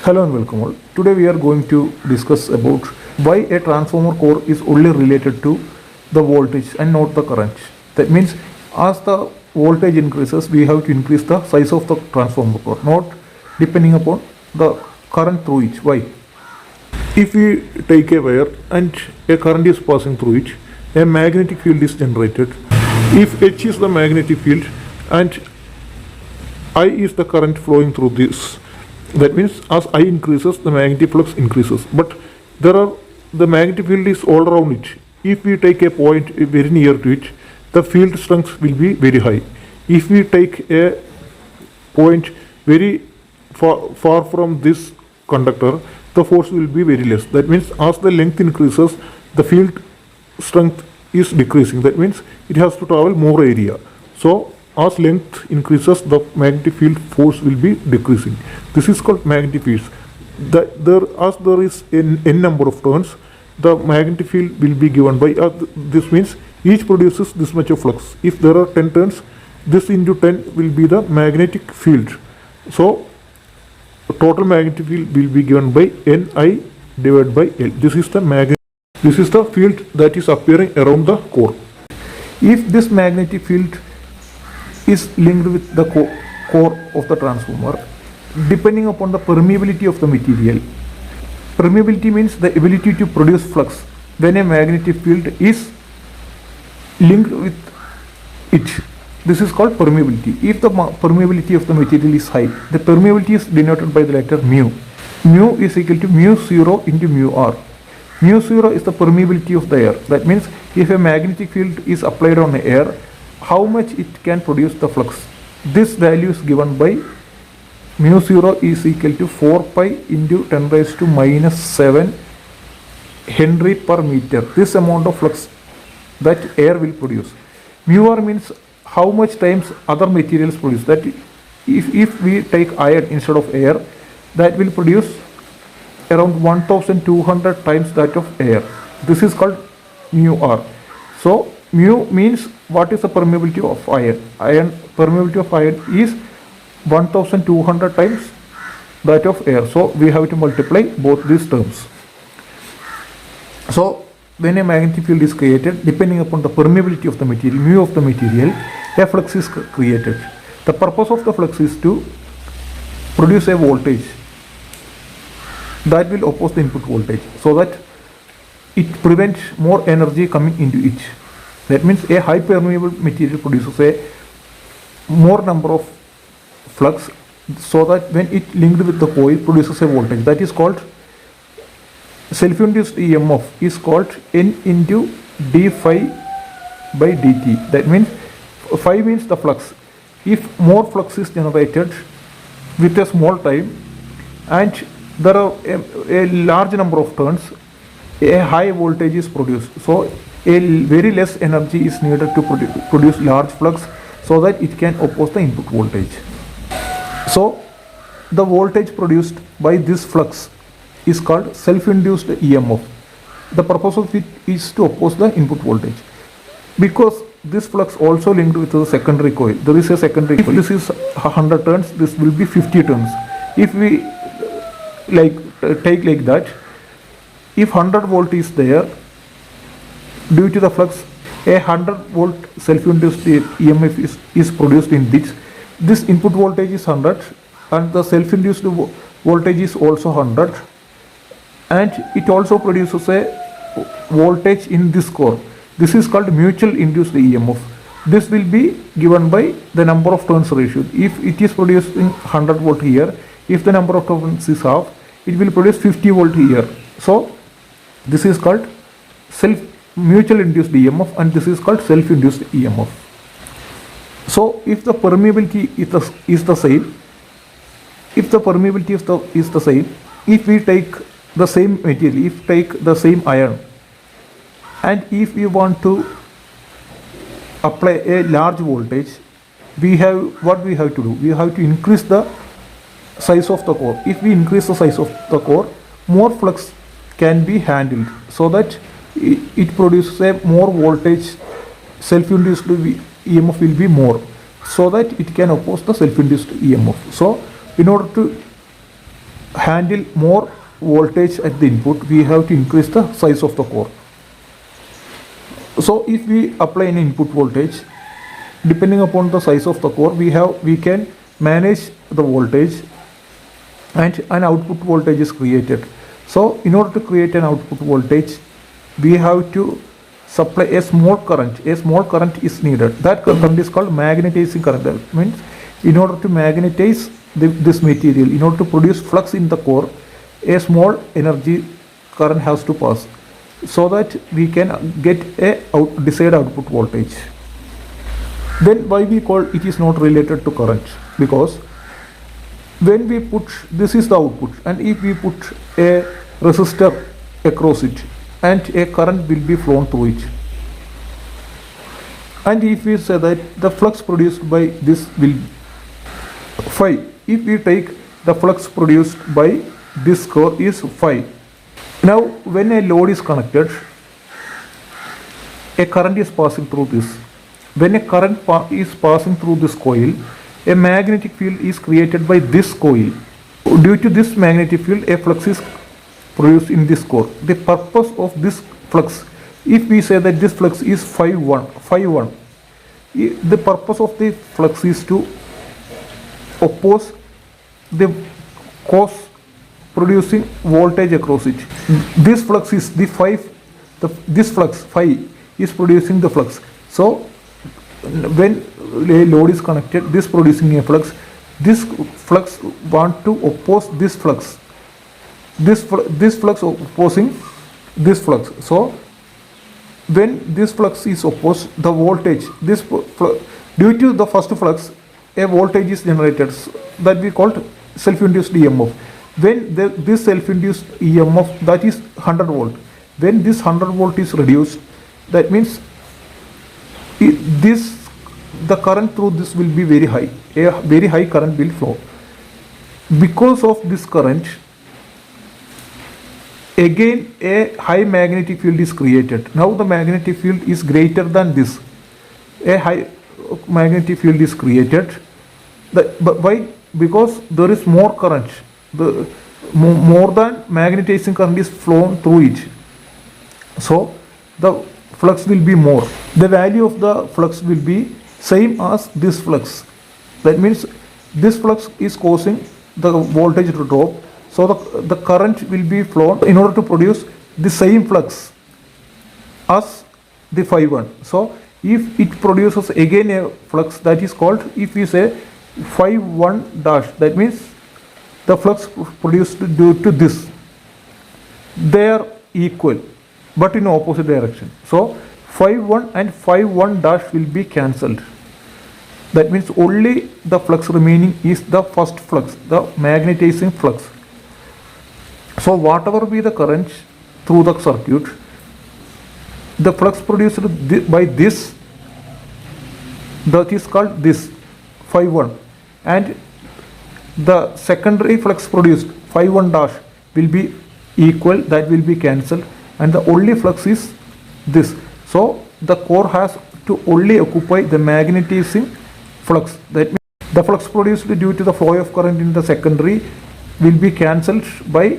Hello and welcome all. Today we are going to discuss about why a transformer core is only related to the voltage and not the current. That means as the voltage increases, we have to increase the size of the transformer core, not depending upon the current through it. Why? If we take a wire and a current is passing through it, a magnetic field is generated. If H is the magnetic field and I is the current flowing through this, that means as I increases, the magnetic flux increases. But the magnetic field is all around it. If we take a point very near to it, the field strength will be very high. If we take a point very far from this conductor, the force will be very less. That means as the length increases, the field strength is decreasing. That means it has to travel more area. So as length increases, the magnetic field force will be decreasing. This is called magnetic fields. As there is n number of turns, the magnetic field will be given by this means each produces this much of flux. If there are 10 turns, this into 10 will be the magnetic field. So total magnetic field will be given by Ni divided by L. This is the field that is appearing around the core. If this magnetic field is linked with the core of the transformer, depending upon the permeability of the material. Permeability means the ability to produce flux when a magnetic field is linked with it. This is called permeability. If the permeability of the material is high, the permeability is denoted by the letter mu. Mu is equal to mu 0 into mu r. Mu 0 is the permeability of the air. That means if a magnetic field is applied on the air, how much it can produce the flux. This value is given by mu 0 is equal to 4 pi into 10 raised to minus 7 Henry per meter. This amount of flux that air will produce. Mu r means how much times other materials produce. That if we take iron instead of air, that will produce around 1200 times that of air. This is called mu r. So mu means what is the permeability of iron? Permeability of iron is 1200 times that of air. So we have to multiply both these terms. So when a magnetic field is created, depending upon the permeability of the material, mu of the material, a flux is created. The purpose of the flux is to produce a voltage that will oppose the input voltage, so that it prevents more energy coming into it. That means a high permeable material produces a more number of flux, so that when it linked with the coil produces a voltage. That is called self-induced EMF is called N into d phi by dt. That means phi means the flux. If more flux is generated with a small time and there are a large number of turns, a high voltage is produced. So a very less energy is needed to produce large flux, so that it can oppose the input voltage. So the voltage produced by this flux is called self-induced EMF. The purpose of it is to oppose the input voltage. Because this flux also linked with the secondary coil. There is a secondary coil. If this is 100 turns, this will be 50 turns. If we take like that, if 100 volt is there, due to the flux, a 100 volt self-induced EMF is produced in this input voltage is 100 and the self-induced voltage is also 100, and it also produces a voltage in this core. This is called mutual induced EMF. This will be given by the number of turns ratio. If it is producing 100 volt here, if the number of turns is half, it will produce 50 volt here. So this is called mutual induced EMF, and this is called self-induced EMF. So if the permeability is the same, if we take the same material, if take the same iron, and if we want to apply a large voltage, what we have to do? We have to increase the size of the core. If we increase the size of the core, more flux can be handled, so that it produces a more voltage. Self-induced EMF will be more, so that it can oppose the self-induced EMF. So in order to handle more voltage at the input, we have to increase the size of the core. So if we apply an input voltage, depending upon the size of the core, we can manage the voltage and an output voltage is created. So in order to create an output voltage, we have to supply a small current. A small current is needed. That current is called magnetizing current. That means in order to magnetize this material, in order to produce flux in the core, a small energy current has to pass, so that we can get a desired output voltage. Then why we call it is not related to current? Because when we put, this is the output, and if we put a resistor across it, and a current will be flown through it, and if we say that the flux produced by this will phi, if we take the flux produced by this core is phi. Now when a load is connected, a current is passing through this. When a current is passing through this coil, a magnetic field is created by this coil. Due to this magnetic field, a flux is produced in this core. The purpose of this flux, if we say that this flux is phi 1, the purpose of the flux is to oppose the cause producing voltage across it. This flux is the phi, this flux phi is producing the flux. So when a load is connected, this producing a flux, this flux want to oppose this flux, this flux opposing this flux. So when this flux is opposed, the voltage, due to the first flux, a voltage is generated that we called self-induced EMF. When this self-induced EMF, that is 100 volt, when this 100 volt is reduced, that means the current through this will be very high. A very high current will flow. Because of this current, again a high magnetic field is created. Now the magnetic field is greater than this. A high magnetic field is created. But why? Because there is more current. The more than magnetizing current is flown through it. So the flux will be more. The value of the flux will be same as this flux. That means this flux is causing the voltage to drop. So the current will be flown in order to produce the same flux as the phi 1. So if it produces again a flux, that is called, if we say phi 1 dash, that means the flux produced due to this, they are equal but in opposite direction. So phi 1 and phi 1 dash will be cancelled. That means only the flux remaining is the first flux, the magnetizing flux. So whatever be the current through the circuit, the flux produced by this, that is called this phi 1, and the secondary flux produced phi 1 dash will be equal, that will be cancelled, and the only flux is this. So the core has to only occupy the magnetizing flux. That means the flux produced due to the flow of current in the secondary will be cancelled by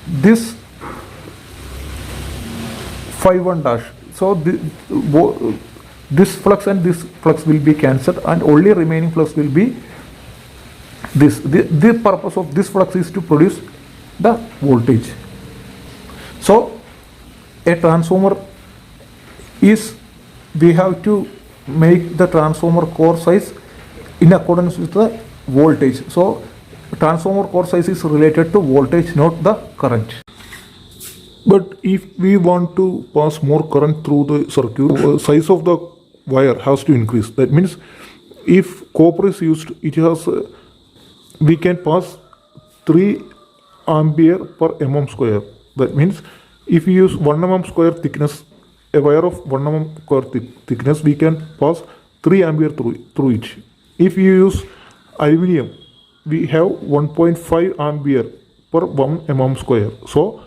this phi 1 dash. So this flux and this flux will be cancelled, and only remaining flux will be this. The purpose of this flux is to produce the voltage. So a transformer is, we have to make the transformer core size in accordance with the voltage. So transformer core size is related to voltage, not the current. But if we want to pass more current through the circuit, size of the wire has to increase. That means if copper is used, it has we can pass 3 ampere per mm square. That means if we use 1 mm square thickness, a wire of 1 mm square thickness, we can pass 3 ampere through it. If you use aluminium, we have 1.5 ampere per 1 mm square. So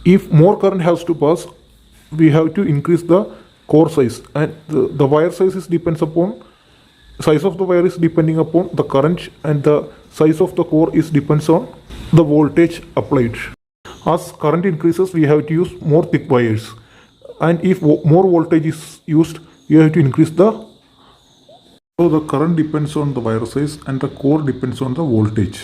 if more current has to pass, we have to increase the core size, and the wire size is depends upon size of the wire is depending upon the current, and the size of the core is depends on the voltage applied. As current increases, we have to use more thick wires, and if more voltage is used, you have to increase the. So the current depends on the wire size and the core depends on the voltage.